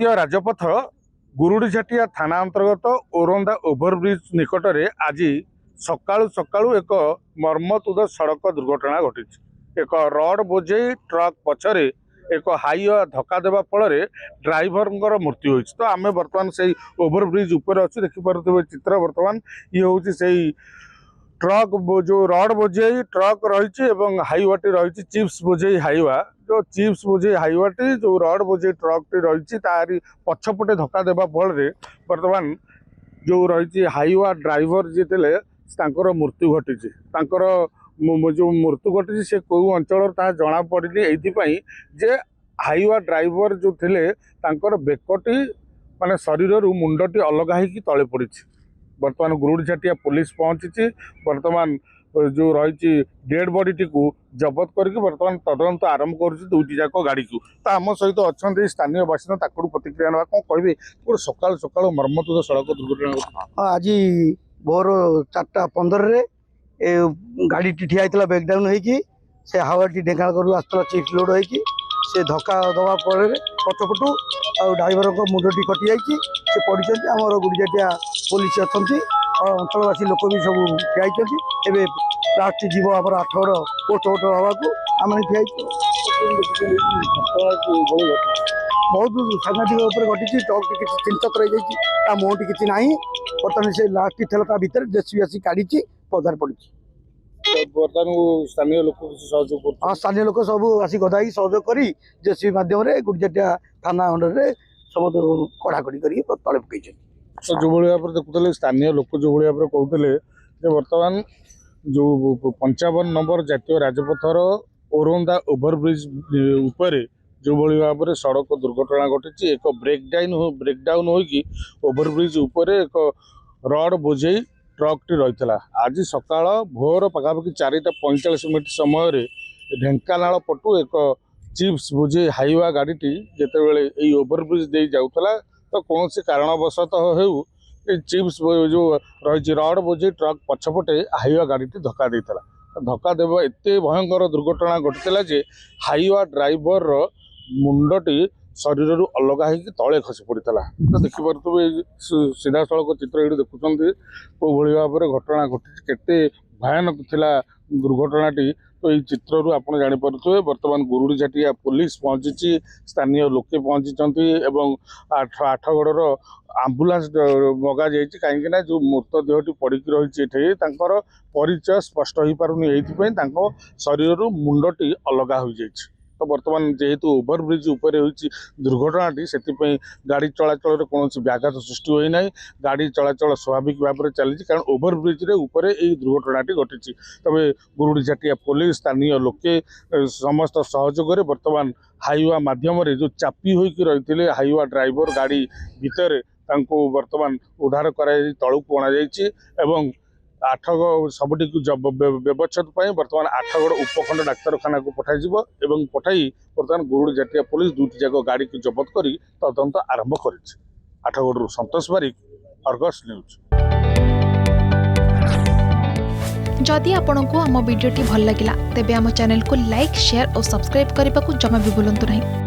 जातीय राजपथ गुरुडीझाटिया थाना अंतर्गत ओरंदा ओभरब्रिज निकटरे आज सकाळु सकाळु एक मर्मतुद सड़क दुर्घटना घटी। एक रड बोझे ट्रक पछरे एक हाईवे धक्का देवा फल ड्राइवर मृत्यु होती। तो आम बर्तमान से ओभरब्रिज उपर अच्छे देखिपे चित्र। बर्तमान ये हूँ से ट्रक जो रड बोझे ट्रक रही हाईवाटी रही चिप्स बोझे हाईवा जो चिप्स बोझे हाईवाटी जो रड बोझे ट्रक टी रही तारी पछपटे धक्का देवा फल बर्तमान जो रही हाईवा ड्राइवर जी थे मृत्यु घटी। जो मृत्यु घटी से कौ अंचल जना पड़नी ये जे हाईवा ड्राइवर जो थे बेकटी माने शरीर मुंडटी अलग होगी तले पड़ी। बर्तमान गुरुडीझाटिया पुलिस पहुंची बर्तमान जो रही डेड बॉडी टी जबत करके बर्तमान तदंत आरंभ कर दुईटी जाक गाड़ी को। तो आम सहित अच्छा स्थानीय बासिंदा प्रतिक्रिया ना कौन कहे गोटे सकाल सकाल मर्मतुद सड़क दुर्घटना आज भोर 4:15 गाड़ी ठिया होता ब्रेकडाउन होगी से हावाटी ढेंकानाल आसला चिप्स लोड होगी से धक्का दवा फल पछपटू और ड्राइवर मुंडटी कटि जाइए से पड़ी। आम गुरुडीझाटिया पुलिस अच्छा अंचलवासी लोक भी सब ठिया एवं लास्ट जीव आम 8 पोस्टमार्टम हवा को आम ठिया बहुत सांघातिक घटी। ट्रक टी किसी चिंतक रही जाइए मुहटी किसी ना बर्तमान से लास्ट थेल भितर जेसीबी आसी काढ़ी पदार पड़ी। स्थानीय लोक हाँ स्थानीय लोक सब आसी गदा सहयोग कर जेसीबी माध्यम गुरुडीझाटिया थाना अंडर सब कड़ाकड़ी कर तले पकई। जो भाव देखुले स्थानीय लोक जो भाव कहते बर्तमान जो 55 नंबर जातीय राजपथर ओरंदा ओभरब्रिज उपर जो भाव में सड़क दुर्घटना घटी। एक ब्रेकडाउन होगी ओभरब्रिज उपर एक रड बोझे ट्रक टी रही। आज सकाळ भोर पखापाखि 4:45 समय ढेंकानाल पटु एक चिप्स बोझे हाईवा गाड़ी टी जितेबाला यही ओभरब्रिज दे जाऊला तो कौन से कारणवशतः हो चिप्स जो रही रड बोझे ट्रक पछपटे हाईवा गाड़ी टी धक्का देता। धक्का देव एत भयंकर दुर्घटना घटी जे हाईवा ड्राइवर मुंडटी शरीर अलग होगी तले खसी पड़ा। तो देखिपे सीधा सड़क चित्र ये देखुं कौ भाव में घटना घटी के भयानक थिला दुर्घटनाटी। तो ये चित्रु आप जापे बर्तमान गुरुडीझाटिया पुलिस पहुंची स्थानीय लोके पहुंची एवं आठगड़र आम्बुलांस मगा जाइए कहीं जो मृतदेहटी पड़क रही परिचय स्पष्ट हो पारुनी ये शरीर मुंडटी अलग हो जाए। तो बर्तमान जेहेतु ओभरब्रिज उपर दुर्घटनाटी से गाड़ी चलाचल कौन व्याघात सृष्टि होना गाड़ी चलाचल स्वाभाविक भाव में चली कारण ओभरब्रिज उपर यही दुर्घटनाटी घटी। तबे गुरुडीझाटिया पुलिस स्थानीय लोके समस्त सहयोग बर्तमान हाईवा माध्यम जो चापी होकर रही हाईवा ड्राइवर गाड़ी भितर बर्तमान उद्धार कर तलू अणा आठगड़ सबटी व्यवच्छेद बर्तमान आठगड़ उपखंड डाक्तरखाना को पठाई बर्तमान गुरुडीझाटिया पुलिस दुईटी जाक गाड़ी को जबत कर तदंत आरंभ कर। आठगड़ संतोष बारिक, अर्गस न्यूज। जदि आपंक आम भिडी भल लगा तेब आम चैनल को लाइक शेयर और सब्सक्राइब करने को जमा भी भूलु नहीं।